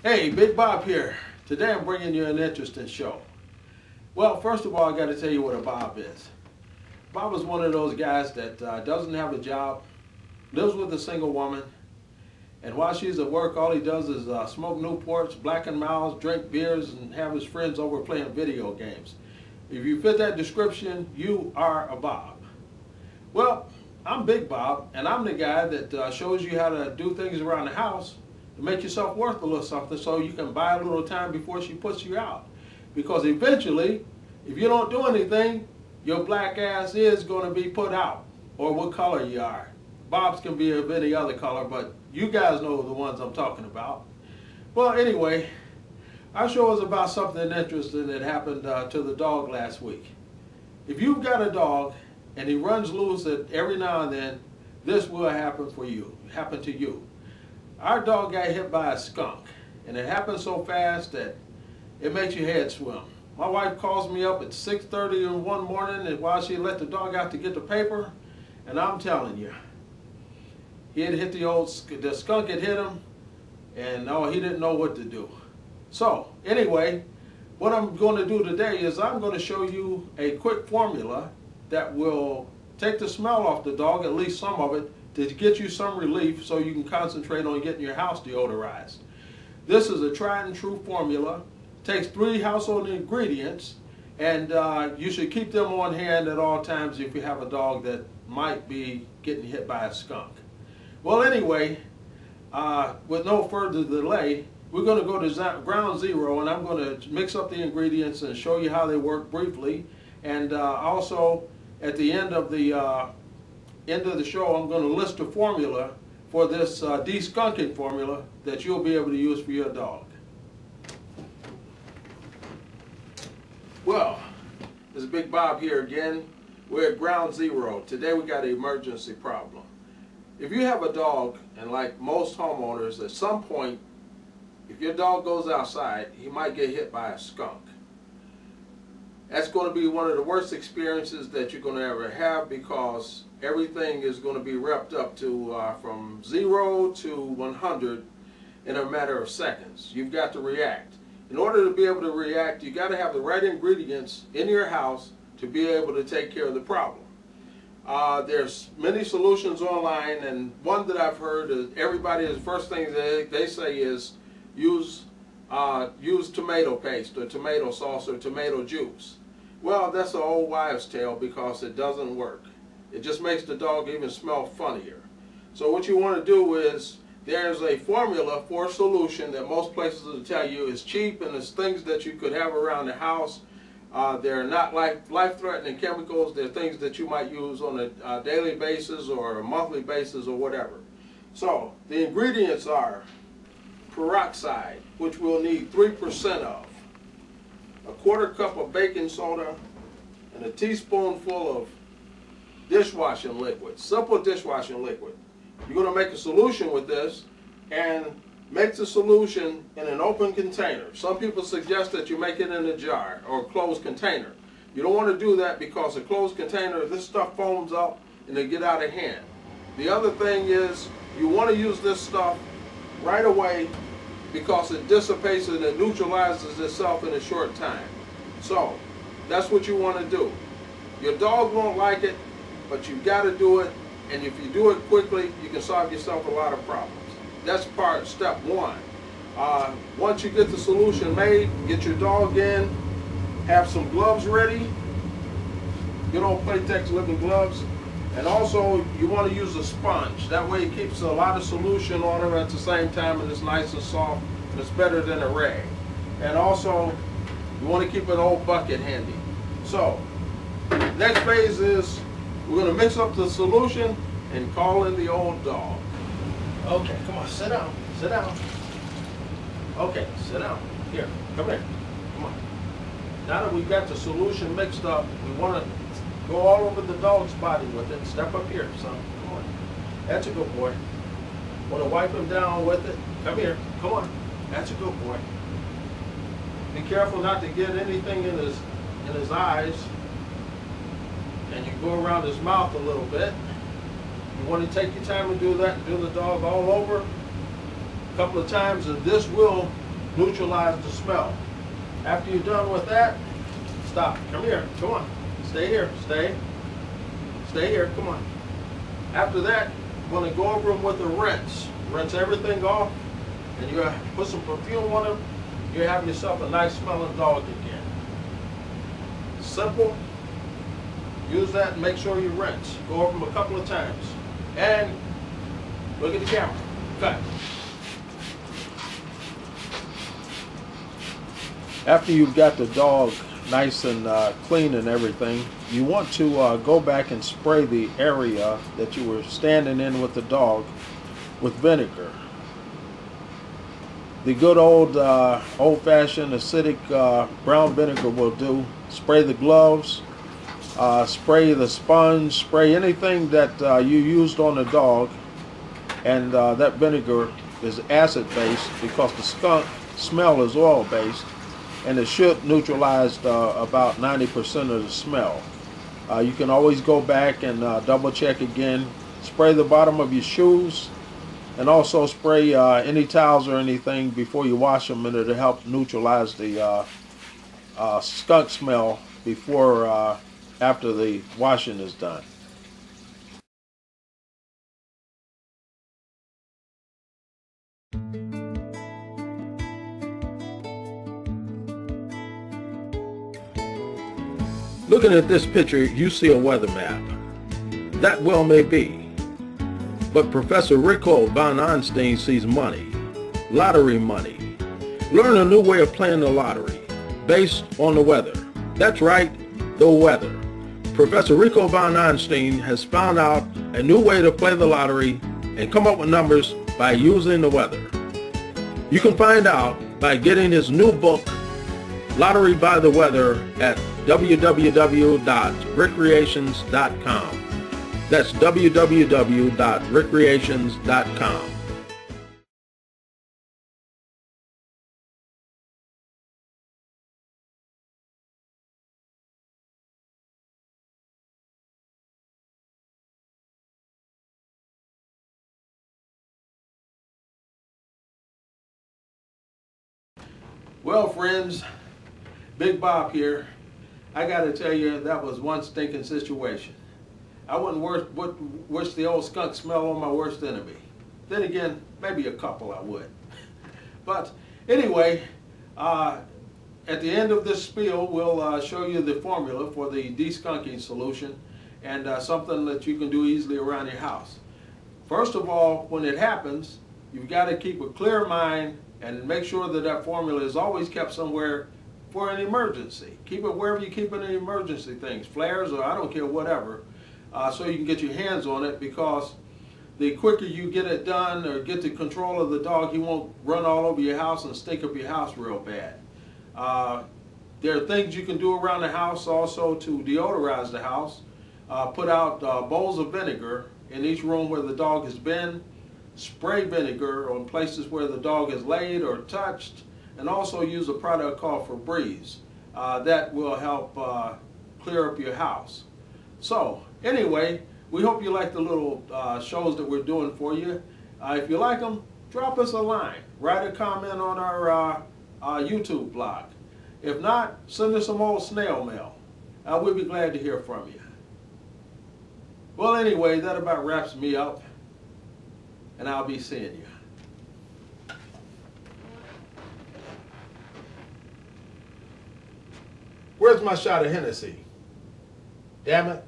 Hey, Big Bob here. Today I'm bringing you an interesting show. Well, first of all, I got to tell you what a Bob is. Bob is one of those guys that doesn't have a job, lives with a single woman, and while she's at work, all he does is smoke Newports, blacken mouths, drink beers, and have his friends over playing video games. If you fit that description, you are a Bob. Well, I'm Big Bob, and I'm the guy that shows you how to do things around the house to make yourself worth a little something so you can buy a little time before she puts you out. Because eventually, if you don't do anything, your black ass is going to be put out, or what color you are. Bob's can be of any other color, but you guys know the ones I'm talking about. Well, anyway, our show is about something interesting that happened to the dog last week. If you've got a dog and he runs loose at every now and then, this will happen to you. Our dog got hit by a skunk, and it happened so fast that it makes your head swim. My wife calls me up at 6:30 in one morning, and while she let the dog out to get the paper, and I'm telling you, he had hit the skunk had hit him, and no, he didn't know what to do. So anyway, what I'm going to do today is I'm going to show you a quick formula that will take the smell off the dog, at least some of it, to get you some relief so you can concentrate on getting your house deodorized. This is a tried and true formula. Takes 3 household ingredients, and you should keep them on hand at all times if you have a dog that might be getting hit by a skunk. Well, anyway, with no further delay, we're going to go to ground zero, and I'm going to mix up the ingredients and show you how they work briefly. And also, at the end of the show, I'm going to list a formula for this de-skunking formula that you'll be able to use for your dog. Well, this is Big Bob here again. We're at ground zero. Today we got an emergency problem. If you have a dog, and like most homeowners, at some point, if your dog goes outside, he might get hit by a skunk. That's going to be one of the worst experiences that you're going to ever have, because everything is going to be revved up to from 0 to 100 in a matter of seconds. You've got to react. In order to be able to react, you got to have the right ingredients in your house to be able to take care of the problem. There's many solutions online, and one that I've heard is the first thing they say is use tomato paste or tomato sauce or tomato juice. Well, that's an old wives' tale, because it doesn't work. It just makes the dog even smell funnier. So what you want to do is, there's a formula for a solution that most places will tell you is cheap, and it's things that you could have around the house. They're not life-threatening chemicals. They're things that you might use on a daily basis or a monthly basis or whatever. So the ingredients are peroxide, which we'll need 3% of, a 1/4 cup of baking soda, and a teaspoonful of dishwashing liquid, simple dishwashing liquid. You're going to make a solution with this, and make the solution in an open container. Some people suggest that you make it in a jar or a closed container. You don't want to do that, because a closed container, this stuff foams up and they get out of hand. The other thing is, you want to use this stuff right away, because it dissipates and it neutralizes itself in a short time. So that's what you want to do. Your dog won't like it, but you've got to do it, and if you do it quickly, you can solve yourself a lot of problems. That's step 1. Once you get the solution made, get your dog in, have some gloves ready, good old Playtex living gloves, and also you want to use a sponge. That way it keeps a lot of solution on them at the same time, and it's nice and soft, and it's better than a rag. And also, you want to keep an old bucket handy. So, next phase is, we're going to mix up the solution and call in the old dog. Okay, come on, sit down, sit down. Okay, sit down. Here, come here, come on. Now that we've got the solution mixed up, we want to go all over the dog's body with it. Step up here, son, come on. That's a good boy. Want to wipe him down with it? Come here, come on. That's a good boy. Be careful not to get anything in his eyes. And you go around his mouth a little bit. You want to take your time and do that, do the dog all over a couple of times, and this will neutralize the smell. After you're done with that, stop. Come here. Come on. Stay here. Stay. Stay here. Come on. After that, I'm going to go over them with a rinse. Rinse everything off, and you put some perfume on them. You have yourself a nice smelling dog again. Simple. Use that and make sure you rinse. Go over them a couple of times. And look at the camera. Cut. After you've got the dog nice and clean and everything, you want to go back and spray the area that you were standing in with the dog with vinegar. The good old-fashioned acidic brown vinegar will do. Spray the gloves, spray the sponge, spray anything that you used on the dog, and that vinegar is acid-based because the skunk smell is oil-based, and it should neutralize about 90% of the smell. You can always go back and double check again. Spray the bottom of your shoes, and also spray any towels or anything before you wash them, and it'll help neutralize the skunk smell before after the washing is done. Looking at this picture, you see a weather map. That well may be. But Professor Rico von Einstein sees money, lottery money. Learn a new way of playing the lottery, based on the weather. That's right, the weather. Professor Rico von Einstein has found out a new way to play the lottery and come up with numbers by using the weather. You can find out by getting his new book, Lottery by the Weather, at www.recreations.com. That's www.recreations.com. Well, friends, Big Bob here. I got to tell you, that was one stinking situation. I wouldn't wish the old skunk smell on my worst enemy. Then again, maybe a couple I would. But anyway, at the end of this spiel, we'll show you the formula for the de-skunking solution, and something that you can do easily around your house. First of all, when it happens, you've got to keep a clear mind and make sure that that formula is always kept somewhere for an emergency. Keep it wherever you keep it in emergency things, flares or I don't care, whatever, so you can get your hands on it, because the quicker you get it done or get the control of the dog, he won't run all over your house and stink up your house real bad. There are things you can do around the house also to deodorize the house. Put out bowls of vinegar in each room where the dog has been. Spray vinegar on places where the dog is laid or touched, and also use a product called Febreze. That will help clear up your house. So anyway, we hope you like the little shows that we're doing for you. If you like them, drop us a line. Write a comment on our YouTube blog. If not, send us some old snail mail. We'll be glad to hear from you. Well, anyway, that about wraps me up, and I'll be seeing you. Where's my shot of Hennessy? Damn it.